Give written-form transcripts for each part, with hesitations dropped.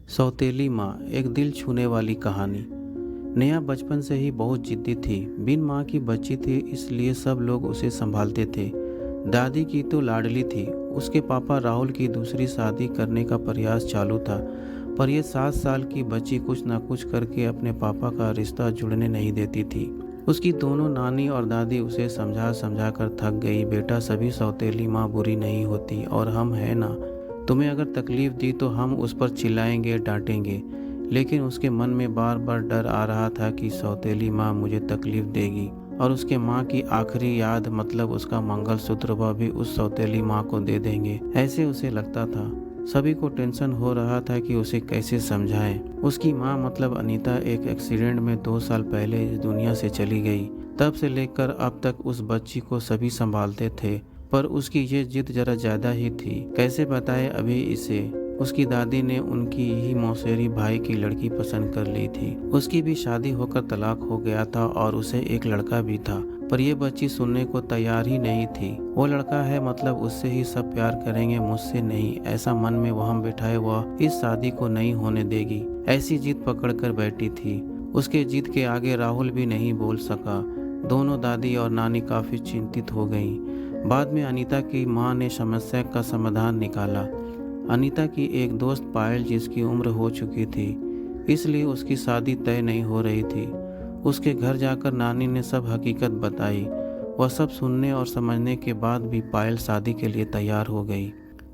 सौतेली माँ, एक दिल छूने वाली कहानी। नेहा बचपन से ही बहुत जिद्दी थी। बिन माँ की बच्ची थी, इसलिए सब लोग उसे संभालते थे। दादी की तो लाडली थी। उसके पापा राहुल की दूसरी शादी करने का प्रयास चालू था, पर यह 7 साल की बच्ची कुछ ना कुछ करके अपने पापा का रिश्ता जुड़ने नहीं देती थी। उसकी दोनों नानी और दादी उसे समझा समझा कर थक गई। बेटा, सभी सौतेली माँ बुरी नहीं होती, और हम है ना, तुम्हें अगर तकलीफ दी तो हम उस पर चिल्लाएंगे, डांटेंगे। लेकिन उसके मन में बार बार डर आ रहा था कि सौतेली माँ मुझे तकलीफ देगी, और उसके माँ की आखिरी याद मतलब उसका मंगलसूत्र वह भी उस सौतेली माँ को दे देंगे, ऐसे उसे लगता था। सभी को टेंशन हो रहा था कि उसे कैसे समझाएं। उसकी माँ मतलब अनीता एक एक्सीडेंट में 2 साल पहले इस दुनिया से चली गई। तब से लेकर अब तक उस बच्ची को सभी संभालते थे, पर उसकी ये जिद जरा ज्यादा ही थी। कैसे बताए अभी इसे। उसकी दादी ने उनकी ही मौसेरी भाई की लड़की पसंद कर ली थी। उसकी भी शादी होकर तलाक हो गया था और उसे एक लड़का भी था, पर यह बच्ची सुनने को तैयार ही नहीं थी। वो लड़का है मतलब उससे ही सब प्यार करेंगे, मुझसे नहीं, ऐसा मन में वहम बिठाए वह इस शादी को नहीं होने देगी, ऐसी जिद पकड़ कर बैठी थी। उसके जिद के आगे राहुल भी नहीं बोल सका। दोनों दादी और नानी काफी चिंतित हो गईं। बाद में अनीता की माँ ने समस्या का समाधान निकाला। अनीता की एक दोस्त पायल, जिसकी उम्र हो चुकी थी, इसलिए उसकी शादी तय नहीं हो रही थी। उसके घर जाकर नानी ने सब हकीकत बताई। वह सब सुनने और समझने के बाद भी पायल शादी के लिए तैयार हो गई।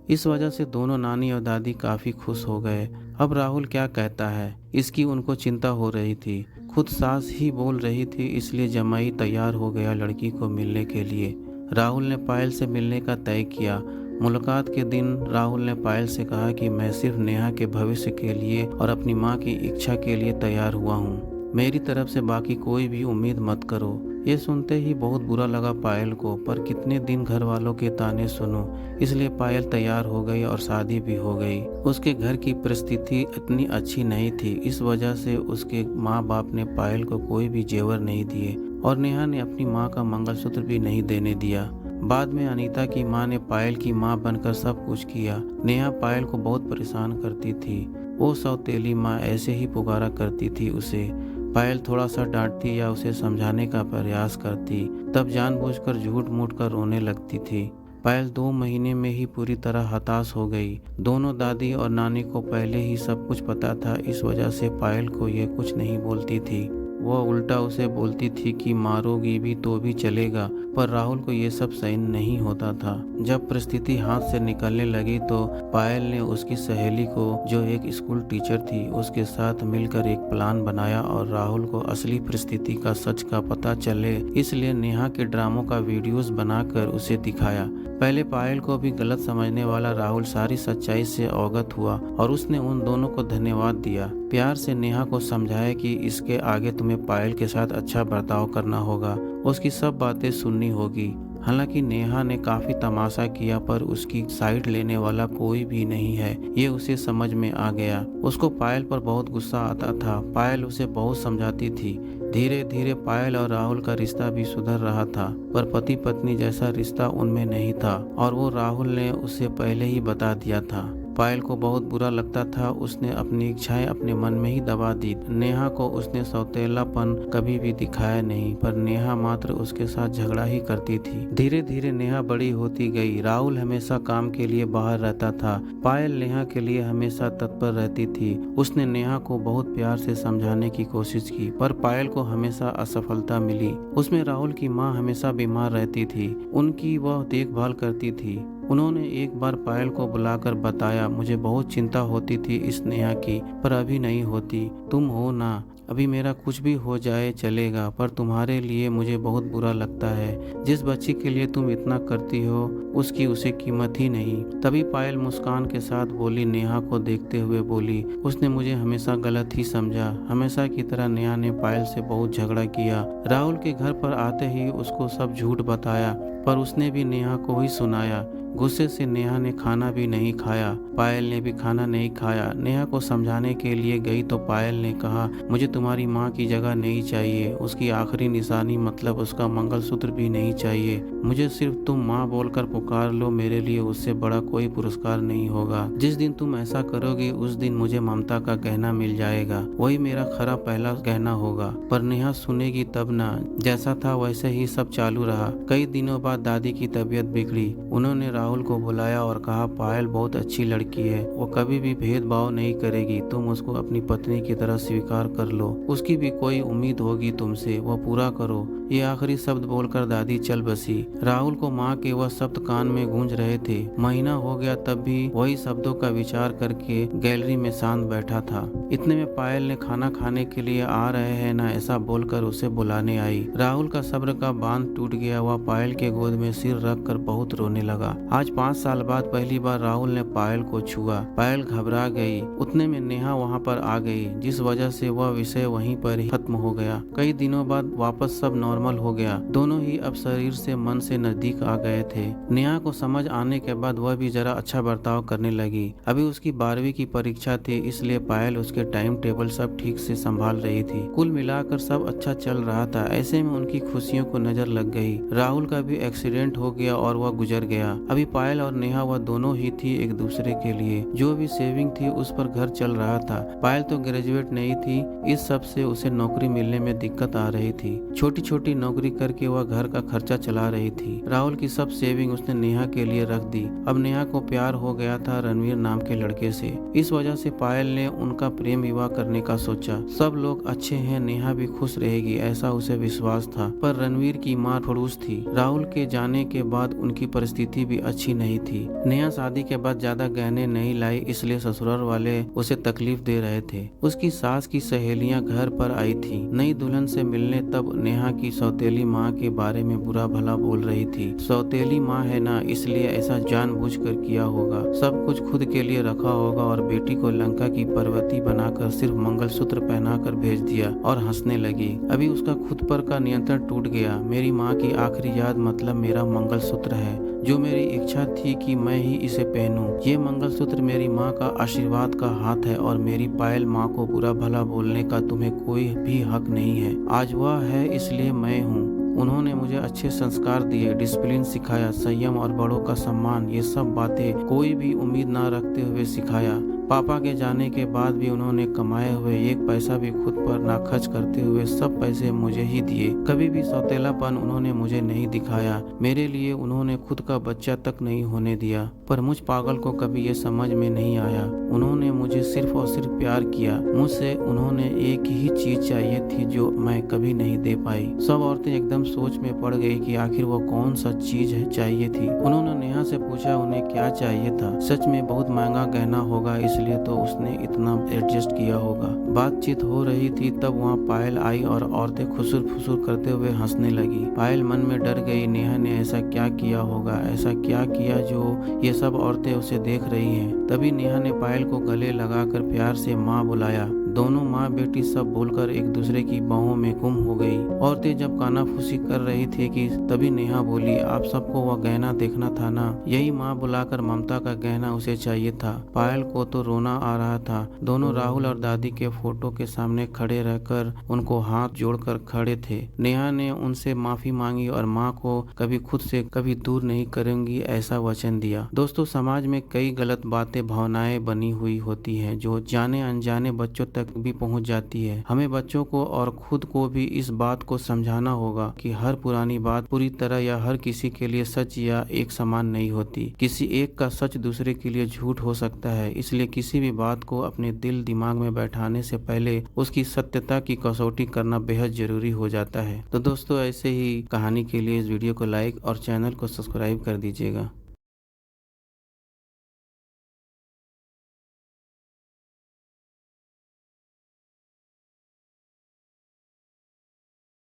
इस वजह से दोनों नानी और दादी काफ़ी खुश हो गए। अब राहुल क्या कहता है, इसकी उनको चिंता हो रही थी। खुद सास ही बोल रही थी, इसलिए जमाई तैयार हो गया लड़की को मिलने के लिए। राहुल ने पायल से मिलने का तय किया। मुलाकात के दिन राहुल ने पायल से कहा कि मैं सिर्फ नेहा के भविष्य के लिए और अपनी माँ की इच्छा के लिए तैयार हुआ हूँ। मेरी तरफ से बाकी कोई भी उम्मीद मत करो। ये सुनते ही बहुत बुरा लगा पायल को, पर कितने दिन घर वालों के ताने सुनो, इसलिए पायल तैयार हो गई और शादी भी हो गई। उसके घर की परिस्थिति इतनी अच्छी नहीं थी, इस वजह से उसके माँ बाप ने पायल को कोई भी जेवर नहीं दिए, और नेहा ने अपनी माँ का मंगलसूत्र भी नहीं देने दिया। बाद में अनीता की माँ ने पायल की माँ बनकर सब कुछ किया। नेहा पायल को बहुत परेशान करती थी। वो सौतेली माँ ऐसे ही पुकारा करती थी उसे। पायल थोड़ा सा डांटती या उसे समझाने का प्रयास करती, तब जानबूझकर झूठ मूठ कर रोने लगती थी। पायल 2 महीने में ही पूरी तरह हताश हो गई। दोनों दादी और नानी को पहले ही सब कुछ पता था, इस वजह से पायल को ये कुछ नहीं बोलती थी। वह उल्टा उसे बोलती थी कि मारोगी भी तो भी चलेगा, पर राहुल को ये सब सहन नहीं होता था। जब परिस्थिति हाथ से निकलने लगी तो पायल ने उसकी सहेली को, जो एक स्कूल टीचर थी, उसके साथ मिलकर एक प्लान बनाया, और राहुल को असली परिस्थिति का सच का पता चले इसलिए नेहा के ड्रामों का वीडियोस बनाकर उसे दिखाया। पहले पायल को भी गलत समझने वाला राहुल सारी सच्चाई से अवगत हुआ, और उसने उन दोनों को धन्यवाद दिया। प्यार से नेहा को समझाया कि इसके आगे तुम्हें पायल के साथ अच्छा बर्ताव करना होगा, उसकी सब बातें सुननी होगी। हालांकि नेहा ने काफी तमाशा किया, पर उसकी साइड लेने वाला कोई भी नहीं है, ये उसे समझ में आ गया। उसको पायल पर बहुत गुस्सा आता था। पायल उसे बहुत समझाती थी। धीरे धीरे पायल और राहुल का रिश्ता भी सुधर रहा था, पर पति पत्नी जैसा रिश्ता उनमें नहीं था, और वो राहुल ने उसे पहले ही बता दिया था। पायल को बहुत बुरा लगता था। उसने अपनी इच्छाएं अपने मन में ही दबा दी। नेहा को उसने सौतेलापन कभी भी दिखाया नहीं, पर नेहा मात्र उसके साथ झगड़ा ही करती थी। धीरे धीरे नेहा बड़ी होती गई। राहुल हमेशा काम के लिए बाहर रहता था। पायल नेहा के लिए हमेशा तत्पर रहती थी। उसने नेहा को बहुत प्यार से समझाने की कोशिश की, पर पायल को हमेशा असफलता मिली। उसमें राहुल की माँ हमेशा बीमार रहती थी, उनकी वह देखभाल करती थी। उन्होंने एक बार पायल को बुलाकर बताया, मुझे बहुत चिंता होती थी इस नेहा की, पर अभी नहीं होती। तुम हो ना, अभी मेरा कुछ भी हो जाए चलेगा, पर तुम्हारे लिए मुझे बहुत बुरा लगता है। जिस बच्ची के लिए तुम इतना करती हो, उसकी उसे कीमत ही नहीं। तभी पायल मुस्कान के साथ बोली, नेहा को देखते हुए बोली, उसने मुझे हमेशा गलत ही समझा। हमेशा की तरह नेहा ने पायल से बहुत झगड़ा किया। राहुल के घर पर आते ही उसको सब झूठ बताया, पर उसने भी नेहा को ही सुनाया। गुस्से से नेहा ने खाना भी नहीं खाया, पायल ने भी खाना नहीं खाया। नेहा को समझाने के लिए गई तो पायल ने कहा, मुझे तुम्हारी माँ की जगह नहीं चाहिए, उसकी आखिरी निशानी मतलब उसका मंगलसूत्र भी नहीं चाहिए। मुझे सिर्फ तुम माँ बोलकर पुकार लो, मेरे लिए उससे बड़ा कोई पुरस्कार नहीं होगा। जिस दिन तुम ऐसा करोगे उस दिन मुझे ममता का गहना मिल जाएगा, वही मेरा खरा पहला गहना होगा। पर नेहा सुनेगी तब ना। जैसा था वैसे ही सब चालू रहा। कई दिनों बाद दादी की तबीयत बिगड़ी। उन्होंने राहुल को बुलाया और कहा, पायल बहुत अच्छी लड़की है, वो कभी भी भेदभाव नहीं करेगी, तुम उसको अपनी पत्नी की तरह स्वीकार कर लो। उसकी भी कोई उम्मीद होगी तुमसे, वो पूरा करो। ये आखिरी शब्द बोलकर दादी चल बसी। राहुल को माँ के वह शब्द कान में गूंज रहे थे। महीना हो गया तब भी वही शब्दों का विचार करके गैलरी में शांत बैठा था। इतने में पायल ने खाना खाने के लिए आ रहे हैं ना ऐसा बोलकर उसे बुलाने आई। राहुल का सब्र का बांध टूट गया। वह पायल के गोद में सिर रख कर बहुत रोने लगा। आज 5 साल बाद पहली बार राहुल ने पायल को छुआ। पायल घबरा गई। उतने में नेहा वहाँ पर आ गई, जिस वजह से वह विषय वहीं पर ही खत्म हो गया। कई दिनों बाद वापस सब नॉर्मल हो गया। दोनों ही अब शरीर से मन से नजदीक आ गए थे। नेहा को समझ आने के बाद वह भी जरा अच्छा बर्ताव करने लगी। अभी उसकी 12वीं की परीक्षा थी, इसलिए पायल उसके टाइम टेबल सब ठीक से संभाल रही थी। कुल मिलाकर सब अच्छा चल रहा था। ऐसे में उनकी खुशियों को नजर लग गई। राहुल का भी एक्सीडेंट हो गया और वह गुजर गया। अभी पायल और नेहा वह दोनों ही थी एक दूसरे के लिए। जो भी सेविंग थी उस पर घर चल रहा था। पायल तो ग्रेजुएट नहीं थी, इस सब से उसे नौकरी मिलने में दिक्कत आ रही थी। छोटी छोटी नौकरी करके वह घर का खर्चा चला रही थी। राहुल की सब सेविंग उसने नेहा के लिए रख दी। अब नेहा को प्यार हो गया था रणवीर नाम के लड़के से। इस वजह से पायल ने उनका प्रेम विवाह करने का सोचा। सब लोग अच्छे हैं, नेहा भी खुश रहेगी ऐसा उसे विश्वास था। पर रणवीर की माँ खड़ूस थी। राहुल के जाने के बाद उनकी परिस्थिति भी अच्छी नहीं थी। नेहा शादी के बाद ज्यादा गहने नहीं लाई, इसलिए ससुराल वाले उसे तकलीफ दे रहे थे। उसकी सास की सहेलियां घर पर आई थी नई दुल्हन से मिलने। तब नेहा की सौतेली माँ के बारे में बुरा भला बोल रही थी। सौतेली माँ है ना, इसलिए ऐसा जानबूझकर किया होगा। सब कुछ खुद के लिए रखा होगा और बेटी को लंका की पर्वती बनाकर सिर्फ मंगलसूत्र पहनाकर भेज दिया और हंसने लगी। अभी उसका खुद पर का नियंत्रण टूट गया। मेरी माँ की आखिरी याद मतलब मेरा मंगलसूत्र है, जो मेरी इच्छा थी कि मैं ही इसे पहनूं। ये मंगलसूत्र मेरी माँ का आशीर्वाद का हाथ है और मेरी पायल माँ को बुरा भला बोलने का तुम्हें कोई भी हक नहीं है। आज वह है इसलिए मैं हूँ। उन्होंने मुझे अच्छे संस्कार दिए, डिसिप्लिन सिखाया, संयम और बड़ों का सम्मान। ये सब बातें कोई भी उम्मीद ना रखते हुए सिखाया। पापा के जाने के बाद भी उन्होंने कमाए हुए एक पैसा भी खुद पर ना खर्च करते हुए सब पैसे मुझे ही दिए। कभी भी सौतेलापन उन्होंने मुझे नहीं दिखाया। मेरे लिए उन्होंने खुद का बच्चा तक नहीं होने दिया। पर मुझ पागल को कभी ये समझ में नहीं आया। उन्होंने मुझे सिर्फ और सिर्फ प्यार किया। मुझसे उन्होंने एक ही चीज चाहिए थी जो मैं कभी नहीं दे पाई। सब औरतें एकदम सोच में पड़ गई कि आखिर वो कौन सा चीज है चाहिए थी। उन्होंने नेहा से पूछा उन्हें क्या चाहिए था। सच में बहुत महंगा गहना होगा, इसलिए तो उसने इतना एडजस्ट किया होगा। बातचीत हो रही थी तब वहाँ पायल आई और औरतें खुसुर फुसुर करते हुए हंसने लगी। पायल मन में डर गई। नेहा ने ऐसा क्या किया होगा, ऐसा क्या किया जो ये सब औरतें उसे देख रही हैं। तभी नेहा ने पायल को गले लगाकर प्यार से माँ बुलाया। दोनों माँ बेटी सब बोलकर एक दूसरे की बाहों में गुम हो गई। औरतें जब कानाफूसी कर रही थी कि तभी नेहा बोली, आप सबको वह गहना देखना था ना, यही माँ बुलाकर ममता का गहना उसे चाहिए था। पायल को तो रोना आ रहा था। दोनों राहुल और दादी के फोटो के सामने खड़े रहकर उनको हाथ जोड़कर खड़े थे। नेहा ने उनसे माफी मांगी और माँ को कभी खुद से कभी दूर नहीं करूंगी ऐसा वचन दिया। दोस्तों, समाज में कई गलत बातें भावनाएं बनी हुई होती हैं जो जाने अनजाने बच्चों तक भी पहुंच जाती है। हमें बच्चों को और खुद को भी इस बात को समझाना होगा कि हर पुरानी बात पूरी तरह या हर किसी के लिए सच या एक समान नहीं होती। किसी एक का सच दूसरे के लिए झूठ हो सकता है। इसलिए किसी भी बात को अपने दिल दिमाग में बैठाने से पहले उसकी सत्यता की कसौटी करना बेहद जरूरी हो जाता है। तो दोस्तों, ऐसे ही कहानी के लिए इस वीडियो को लाइक और चैनल को सब्सक्राइब कर दीजिएगा।